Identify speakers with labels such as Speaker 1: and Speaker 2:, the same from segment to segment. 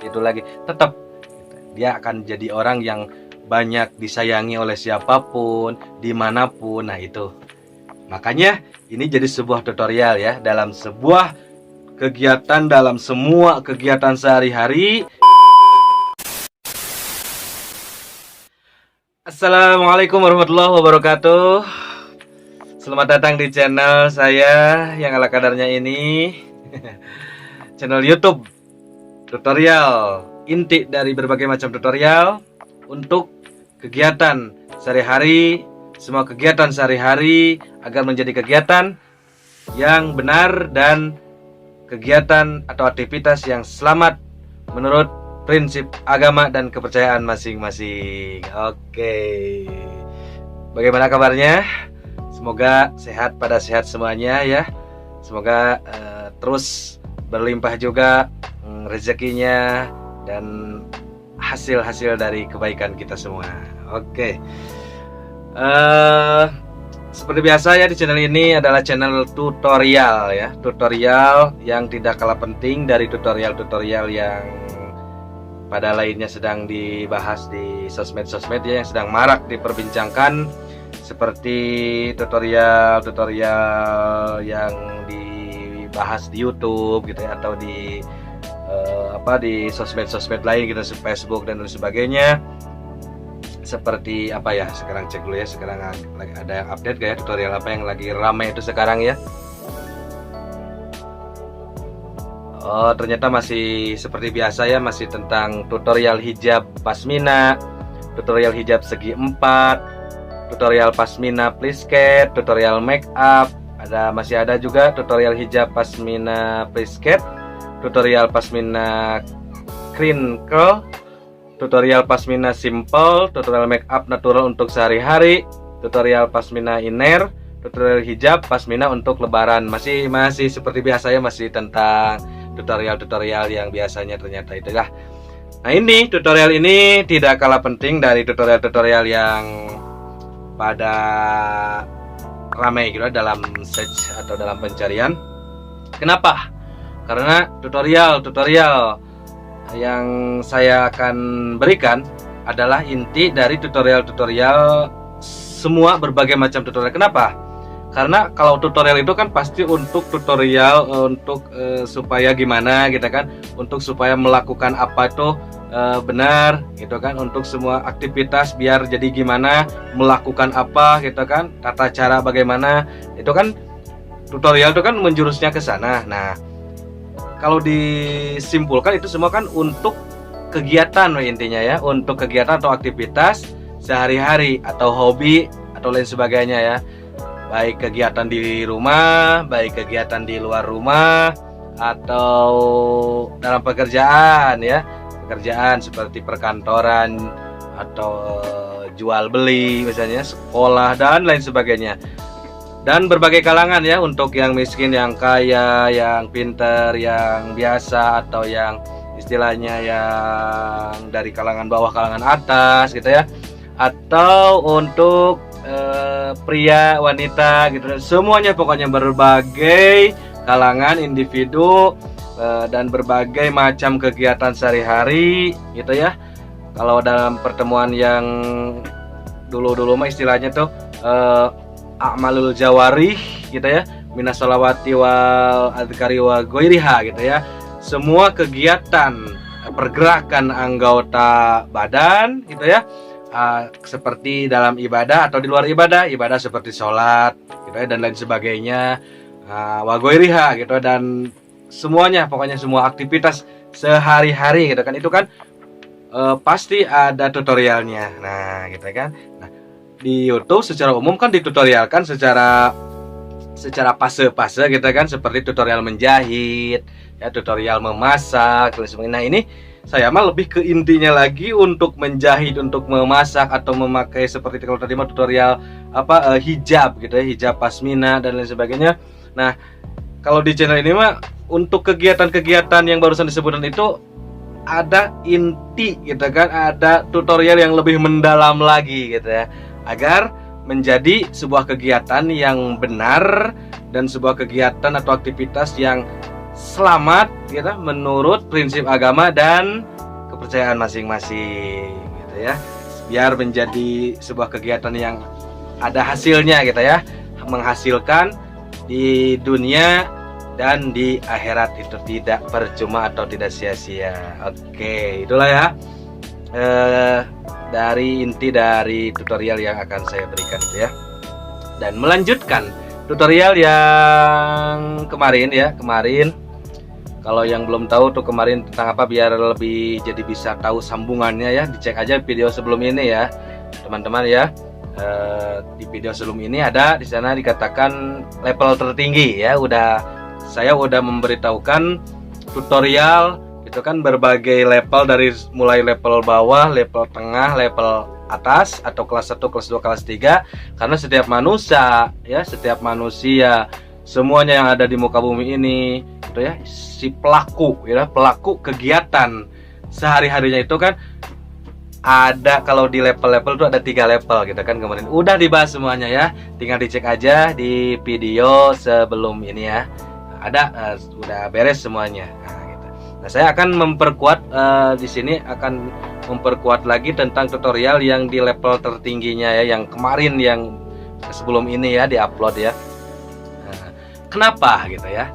Speaker 1: itu lagi, tetap dia akan jadi orang yang banyak disayangi oleh siapapun, dimanapun. Nah itu, makanya ini jadi sebuah tutorial ya, dalam sebuah kegiatan, dalam semua kegiatan sehari-hari. Assalamualaikum warahmatullahi wabarakatuh. Selamat datang di channel saya yang ala kadarnya ini. Channel YouTube tutorial, inti dari berbagai macam tutorial untuk kegiatan sehari-hari, semua kegiatan sehari-hari agar menjadi kegiatan yang benar dan kegiatan atau aktivitas yang selamat menurut prinsip agama dan kepercayaan masing-masing. Oke, bagaimana kabarnya? Semoga sehat pada sehat semuanya ya. Semoga terus berlimpah juga rezekinya dan hasil-hasil dari kebaikan kita semua. Oke. Seperti biasa ya, di channel ini adalah channel tutorial ya. Tutorial yang tidak kalah penting dari tutorial-tutorial yang pada lainnya sedang dibahas di sosmed-sosmed ya, yang sedang marak diperbincangkan, seperti tutorial-tutorial yang dibahas di YouTube gitu ya, atau di di sosmed-sosmed lain gitu, Facebook dan lain sebagainya. Seperti apa ya, sekarang cek dulu ya, sekarang lagi ada yang update kayak tutorial apa yang lagi ramai itu sekarang ya. Oh, ternyata masih seperti biasa ya, masih tentang tutorial hijab pasmina, tutorial hijab segi 4, tutorial pasmina plisket, tutorial make up, masih ada juga tutorial hijab pasmina plisket, tutorial pasmina crinkle, tutorial pasmina simple, tutorial make up natural untuk sehari-hari, tutorial pasmina inner, tutorial hijab pasmina untuk lebaran. Masih seperti biasa ya, masih tentang tutorial-tutorial yang biasanya ternyata itulah. Nah, ini tutorial ini tidak kalah penting dari tutorial-tutorial yang pada ramai gitu dalam search atau dalam pencarian. Kenapa? Karena tutorial-tutorial yang saya akan berikan adalah inti dari tutorial-tutorial, semua berbagai macam tutorial. Kenapa? Karena kalau tutorial itu kan pasti untuk tutorial untuk supaya gimana gitu kan, untuk supaya melakukan apa itu benar gitu kan, untuk semua aktivitas biar jadi gimana, melakukan apa gitu kan, tata cara bagaimana, itu kan tutorial itu kan menjurusnya ke sana. Nah, kalau disimpulkan itu semua kan untuk kegiatan intinya ya, untuk kegiatan atau aktivitas sehari-hari atau hobi atau lain sebagainya ya. Baik kegiatan di rumah, baik kegiatan di luar rumah, atau dalam pekerjaan ya. Pekerjaan seperti perkantoran atau jual beli misalnya, sekolah dan lain sebagainya. Dan berbagai kalangan ya, untuk yang miskin, yang kaya, yang pintar, yang biasa, atau yang istilahnya yang dari kalangan bawah, kalangan atas gitu ya, atau untuk pria, wanita gitu, semuanya pokoknya berbagai kalangan individu dan berbagai macam kegiatan sehari-hari gitu ya. Kalau dalam pertemuan yang dulu mah istilahnya tuh a'malul jawarih gitu ya, minas sholawati wal adhkari wa ghairiha gitu ya. Semua kegiatan pergerakan anggota badan gitu ya, seperti dalam ibadah atau di luar ibadah, ibadah seperti sholat gitu ya, dan lain sebagainya, wa ghairiha gitu, dan semuanya pokoknya semua aktivitas sehari-hari gitu kan, itu kan pasti ada tutorialnya. Nah gitu kan. Nah, di YouTube secara umum kan ditutorialkan secara fase-fase gitu kan, seperti tutorial menjahit ya, tutorial memasak dan sebagainya. Nah, ini saya mah lebih ke intinya lagi, untuk menjahit, untuk memasak atau memakai seperti kalau tadi mah tutorial hijab gitu ya, hijab pasmina dan lain sebagainya. Nah, kalau di channel ini mah untuk kegiatan-kegiatan yang barusan disebutkan itu ada inti gitu kan, ada tutorial yang lebih mendalam lagi gitu ya, agar menjadi sebuah kegiatan yang benar dan sebuah kegiatan atau aktivitas yang selamat gitu menurut prinsip agama dan kepercayaan masing-masing gitu ya. Biar menjadi sebuah kegiatan yang ada hasilnya gitu ya, menghasilkan di dunia dan di akhirat, itu tidak percuma atau tidak sia-sia. Oke, itulah ya dari inti dari tutorial yang akan saya berikan itu ya. Dan melanjutkan tutorial yang kemarin ya, kalau yang belum tahu tuh kemarin tentang apa, biar lebih jadi bisa tahu sambungannya ya, dicek aja video sebelum ini ya teman-teman ya. Di video sebelum ini ada, di sana dikatakan level tertinggi ya, saya udah memberitahukan tutorial itu kan berbagai level, dari mulai level bawah, level tengah, level atas, atau kelas 1, kelas 2, kelas 3. Karena setiap manusia semuanya yang ada di muka bumi ini gitu ya, si pelaku kegiatan sehari-harinya itu kan ada, kalau di level-level itu ada 3 level gitu kan, kemarin udah dibahas semuanya ya, tinggal dicek aja di video sebelum ini ya, ada udah beres semuanya. Nah, saya akan memperkuat di sini akan memperkuat lagi tentang tutorial yang di level tertingginya ya, yang kemarin yang sebelum ini ya diupload ya. Kenapa gitu ya?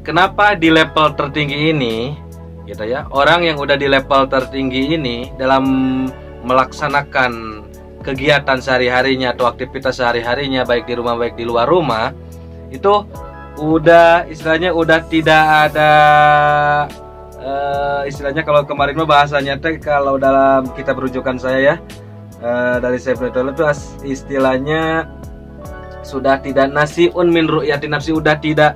Speaker 1: Kenapa di level tertinggi ini gitu ya, orang yang udah di level tertinggi ini dalam melaksanakan kegiatan sehari-harinya atau aktivitas sehari-harinya, baik di rumah baik di luar rumah, itu udah istilahnya udah tidak ada istilahnya, kalau kemarin mah bahasanya teh, kalau dalam kitab rujukan saya ya, dari saya itu istilahnya sudah tidak nasiun min ru'yati nafsi, udah tidak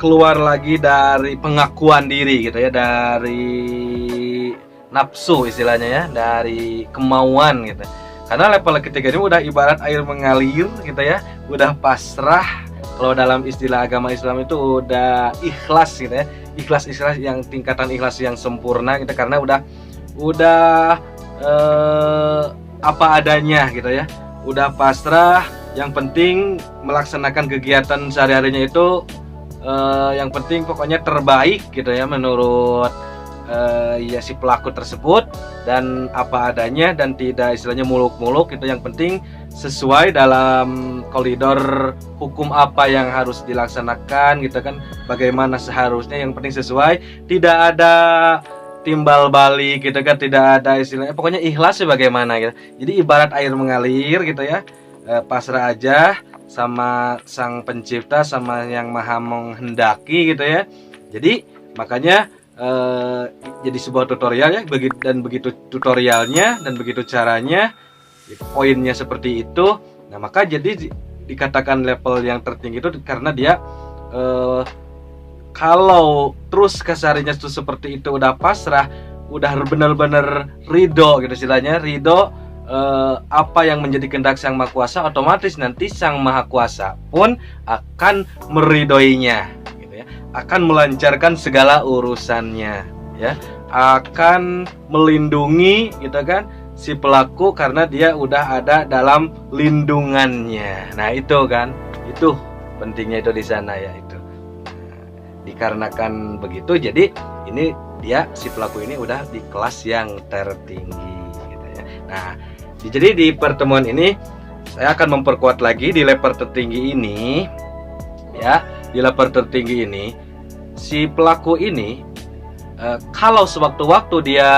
Speaker 1: keluar lagi dari pengakuan diri gitu ya, dari nafsu istilahnya ya, dari kemauan gitu. Karena level ketiga ini udah ibarat air mengalir gitu ya, udah pasrah. Kalau dalam istilah agama Islam itu udah ikhlas gitu ya, ikhlas yang tingkatan ikhlas yang sempurna gitu, karena udah apa adanya gitu ya, udah pasrah. Yang penting melaksanakan kegiatan sehari-harinya itu yang penting pokoknya terbaik gitu ya, menurut ya si pelaku tersebut, dan apa adanya, dan tidak istilahnya muluk-muluk itu. Yang penting sesuai dalam koridor hukum apa yang harus dilaksanakan gitu kan, bagaimana seharusnya, yang penting sesuai, tidak ada timbal balik gitu kan, tidak ada istilahnya, pokoknya ikhlas sebagaimana gitu. Jadi ibarat air mengalir gitu ya, pasrah aja sama sang pencipta, sama yang maha menghendaki gitu ya. Jadi makanya jadi sebuah tutorial ya, dan begitu tutorialnya dan begitu caranya, poinnya seperti itu. Nah, maka jadi dikatakan level yang tertinggi itu karena dia kalau terus kesehariannya itu seperti itu, udah pasrah, udah benar-benar ridho gitu istilahnya, ridho apa yang menjadi kehendak Sang Maha Kuasa, otomatis nanti Sang Maha Kuasa pun akan meridhoinya gitu ya, akan melancarkan segala urusannya ya, akan melindungi gitu kan si pelaku, karena dia udah ada dalam lindungannya. Nah, itu kan, itu pentingnya itu di sana ya itu. Nah, dikarenakan begitu, jadi ini dia si pelaku ini udah di kelas yang tertinggi gitu ya. Nah, jadi di pertemuan ini saya akan memperkuat lagi di level tertinggi ini ya. Di level tertinggi ini si pelaku ini kalau sewaktu-waktu dia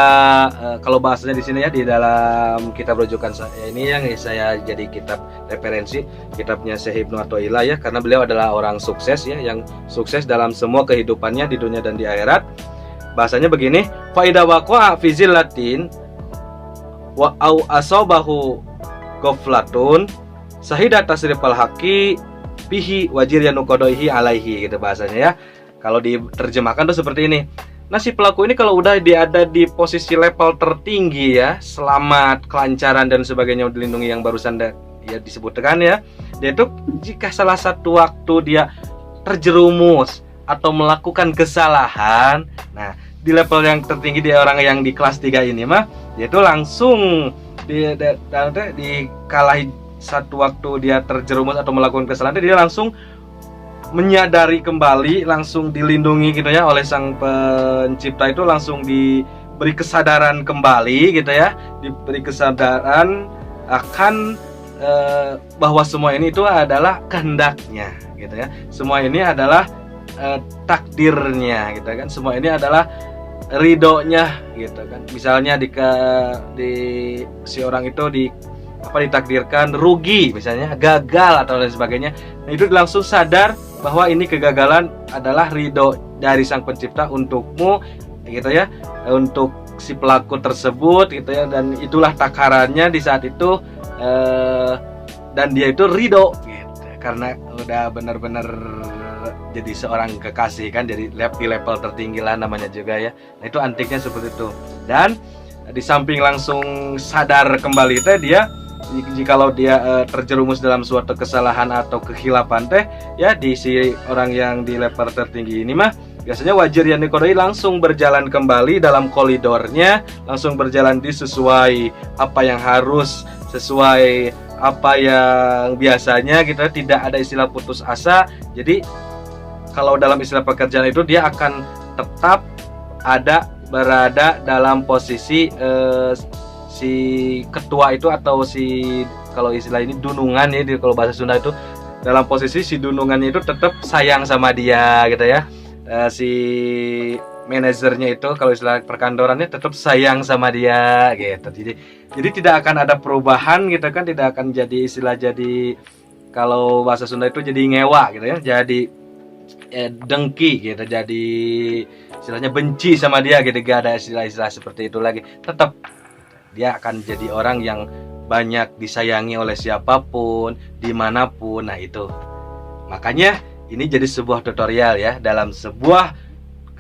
Speaker 1: kalau bahasanya di sini ya, di dalam kitab rujukan saya ini yang saya jadi kitab referensi, kitabnya Syekh Ibnu Athaillah ya, karena beliau adalah orang sukses ya, yang sukses dalam semua kehidupannya di dunia dan di akhirat. Bahasanya begini, fa idza waqa'a fi zillatin wa au asabahu ghaflatun sahida tasrifal haqi bihi wajir yanuqadaihi alaihi gitu bahasanya ya. Kalau diterjemahkan tuh seperti ini. Nah, si pelaku ini kalau udah ada di posisi level tertinggi ya, selamat, kelancaran dan sebagainya, dilindungi yang barusan ya disebutkan ya, dia itu jika salah satu waktu dia terjerumus atau melakukan kesalahan, nah di level yang tertinggi, dia orang yang di kelas 3 ini mah, dia itu langsung dikalahi satu waktu dia terjerumus atau melakukan kesalahan, dia langsung menyadari kembali, langsung dilindungi gitu ya oleh Sang Pencipta, itu langsung diberi kesadaran kembali gitu ya, diberi kesadaran akan bahwa semua ini itu adalah kehendaknya gitu ya, semua ini adalah takdirnya gitu kan, semua ini adalah ridhonya gitu kan. Misalnya di si orang itu ditakdirkan rugi, misalnya gagal atau lain sebagainya, nah itu langsung sadar bahwa ini kegagalan adalah ridho dari Sang Pencipta untukmu gitu ya, untuk si pelaku tersebut gitu ya, dan itulah takarannya di saat itu, dan dia itu ridho gitu karena udah benar-benar jadi seorang kekasih kan, jadi di level tertinggi lah namanya juga ya. Nah itu antiknya seperti itu. Dan di samping langsung sadar kembali teh, dia jikalau dia terjerumus dalam suatu kesalahan atau kehilapan teh ya, di si orang yang di level tertinggi ini mah biasanya wajir yang dikodoi langsung berjalan kembali dalam koridornya, langsung berjalan sesuai apa yang harus, sesuai apa yang biasanya gitu, tidak ada istilah putus asa. Jadi kalau dalam istilah pekerjaan itu dia akan tetap berada dalam posisi si ketua itu, atau si, kalau istilah ini dunungan ya, kalau bahasa Sunda itu dalam posisi si dunungannya itu tetap sayang sama dia gitu ya. Si manajernya itu kalau istilah perkantorannya tetap sayang sama dia gitu. Jadi tidak akan ada perubahan gitu kan, tidak akan jadi istilah, jadi kalau bahasa Sunda itu jadi ngewa gitu ya, jadi dengki gitu, jadi istilahnya benci sama dia gitu. Gak ada istilah-istilah seperti itu lagi, tetap dia akan jadi orang yang banyak disayangi oleh siapapun dimanapun. Nah itu makanya ini jadi sebuah tutorial ya, dalam sebuah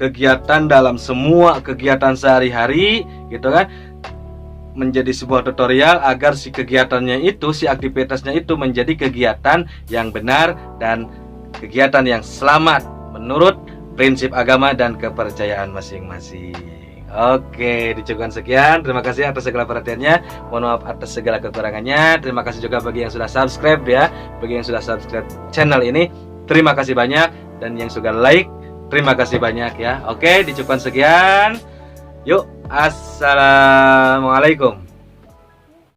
Speaker 1: kegiatan, dalam semua kegiatan sehari-hari gitu kan, menjadi sebuah tutorial agar si kegiatannya itu, si aktivitasnya itu menjadi kegiatan yang benar dan kegiatan yang selamat menurut prinsip agama dan kepercayaan masing-masing. Oke, dicukupkan sekian. Terima kasih atas segala perhatiannya. Mohon maaf atas segala kekurangannya. Terima kasih juga bagi yang sudah subscribe ya, bagi yang sudah subscribe channel ini, terima kasih banyak. Dan yang sudah like, terima kasih banyak ya. Oke, dicukupkan sekian. Yuk, assalamualaikum.